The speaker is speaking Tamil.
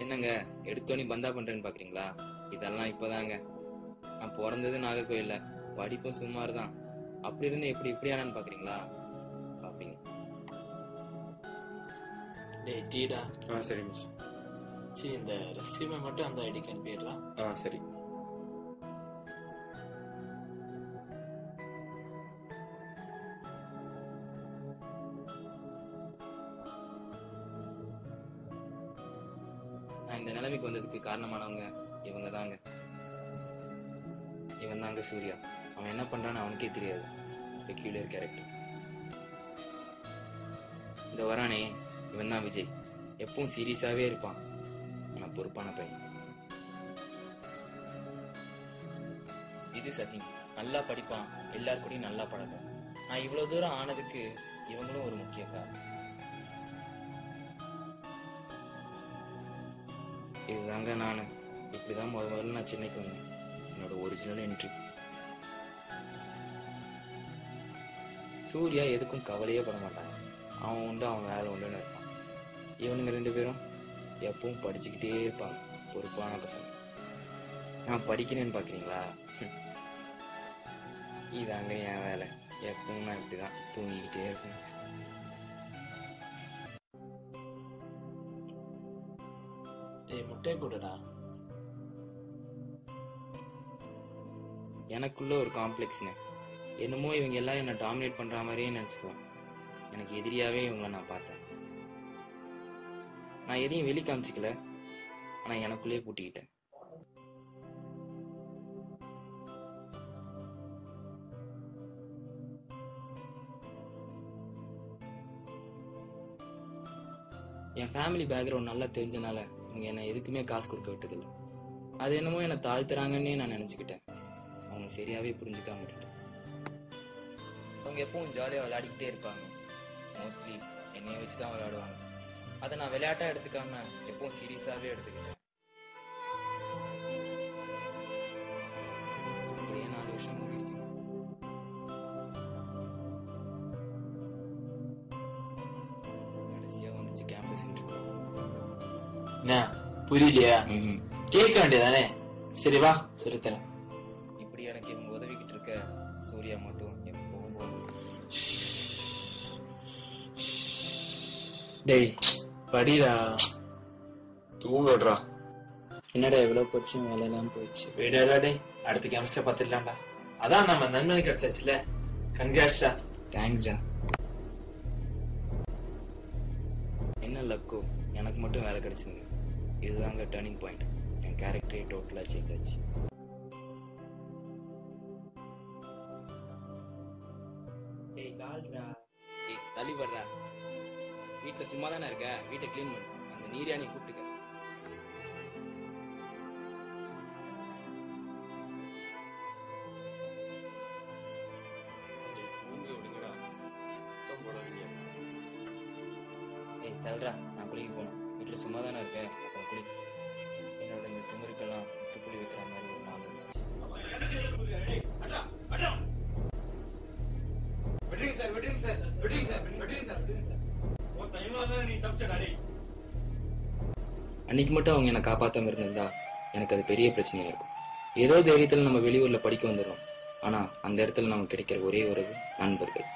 என்னங்க எடுத்தோன்னே பந்தா பண்றேன்னு பாக்குறீங்களா? இதெல்லாம் இப்பதாங்க. நான் பிறந்தது நாகர்கோயில்ல, படிப்பும் சுமார் தான். அப்படி இருந்து எப்படி இப்படியானு பாக்குறீங்களா? பாப்பீங்க. டேய் டீடா. சரி மிஸ். சரி, இந்த ரெஸ்யூமை மட்டும் அந்த ஐடிக்கு அனுப்பிடுறா. சரி. நான் இந்த நிலைமைக்கு வந்ததுக்கு காரணமானவங்க இவங்க தாங்க. இவன் தாங்க சூர்யா. அவன் என்ன பண்றான்னு அவனுக்கே தெரியாது. Peculiar character. இந்த வரானே இவன் தான் விஜய். எப்பவும் சீரியஸாவே இருப்பான், ஆனா பொறுப்பான பையன். இது சசி. நல்லா படிப்பான், எல்லார் கூடயும் நல்லா பழகும். நான் இவ்வளவு தூரம் ஆனதுக்கு இவங்களும் ஒரு முக்கிய காரணம். இதுதாங்க நானு. இப்படிதான் முதல்ல நான் சென்னைக்கு வந்தேன். என்னோட ஒரிஜினல் என்ட்ரி. சூர்யா எதுக்கும் கவலையே பட மாட்டாங்க. அவன் உண்டு, அவன் வேலை உண்டுன்னு இருப்பான். இவனுங்க ரெண்டு பேரும் எப்பவும் படிச்சுக்கிட்டே இருப்பாங்க, பொறுப்பான பசங்க. நான் படிக்கிறேன்னு பாக்குறீங்களா? இதாங்க என் வேலை. எப்பவும் நான் இப்படிதான் தூங்கிக்கிட்டே இருப்பேன். முட்டை கூடடா. எனக்குள்ள ஒரு காம்ப்ளெக்ஸ்ங்க. என்னமோ இவங்க எல்லாம் என்ன டாமினேட் பண்ற மாதிரியே நினைச்சுக்குவேன். எனக்கு எதிரியாவே இவங்களை நான் பார்த்தேன். நான் எதையும் வெளி காமிச்சிக்கல, ஆனா எனக்குள்ளேயே பூட்டிக்கிட்டேன். என் ஃபேமிலி பேக்ரவுண்ட் நல்லா தெரிஞ்சனால இவங்க என்ன எதுக்குமே காசு கொடுக்க விட்டதில்லை. அது என்னமோ என்னை தாழ்த்துறாங்கன்னே நான் நினைச்சுக்கிட்டேன். அவங்க சரியாவே புரிஞ்சுக்காம விட்டுட்டேன். அவங்க எப்பவும் ஜாலியாக விளையாடிக்கிட்டே இருப்பாங்க. மோஸ்ட்லி என்னைய வச்சுதான் விளையாடுவாங்க. அதை நான் விளையாட்டா எடுத்துக்காம எப்பவும் சீரியஸாவே எடுத்துக்கிட்டேன். அப்படியே 4 வருஷம் முடிச்சு கடைசியா வந்துச்சு கேம்பஸ் இன்டர்வியூ. என்ன புரியலையா? கேட்க வேண்டியதானே. சரி வா சொல்லித்தரேன். இப்படி எனக்கு இவங்க உதவிக்கிட்டு இருக்க சூர்யா மட்டும் எப்பவும் போகும். டேய் படிடா. தூங்கடுறா. என்னடா எவ்வளவு போச்சு, வேலையெல்லாம் போயிடுச்சு. விடடா டேய், அடுத்த கேம்ஸ்ல பாத்துடலாம்டா. அதான் நம்ம நன்மை கிடைச்சாச்சுல. கங்க்ராட்ஸ்டா. தேங்க்ஸ்டா. என்ன லக்கோ, எனக்கு மட்டும் வேலை கிடைச்சிருங்க. இதுதாங்க டர்னிங் பாயிண்ட். என் கேரக்டரே டோட்டலா சேஞ்ச் ஆச்சு. ஏய் கால்டா. ஏய் தள்ளி வர்றா. வீட்டுல சும்மா தானே இருக்க, வீட்டை கிளீன் பண்ணு. அந்த நீரியானி கூப்பிட்டுக்க. ஏய் தள்ளுறா, நான் குளிக்க போகணும். வீட்டுல சும்மா தானே இருக்கேன், அப்புறம் குளி. என்னோட இந்த திமிருக்கெல்லாம் முற்றுப்புள்ளி வைக்கிற மாதிரி ஒரு நாள் இருந்துச்சு. அன்னைக்கு மட்டும் அவங்க என்னை காப்பாத்தாம இருந்திருந்தா எனக்கு அது பெரிய பிரச்சனையா இருக்கும். ஏதோ தைரியத்துல நம்ம வெளியூர்ல படிக்க வந்துடுறோம், ஆனா அந்த இடத்துல நமக்கு கிடைக்கிற ஒரே உறவு நண்பர்கள்.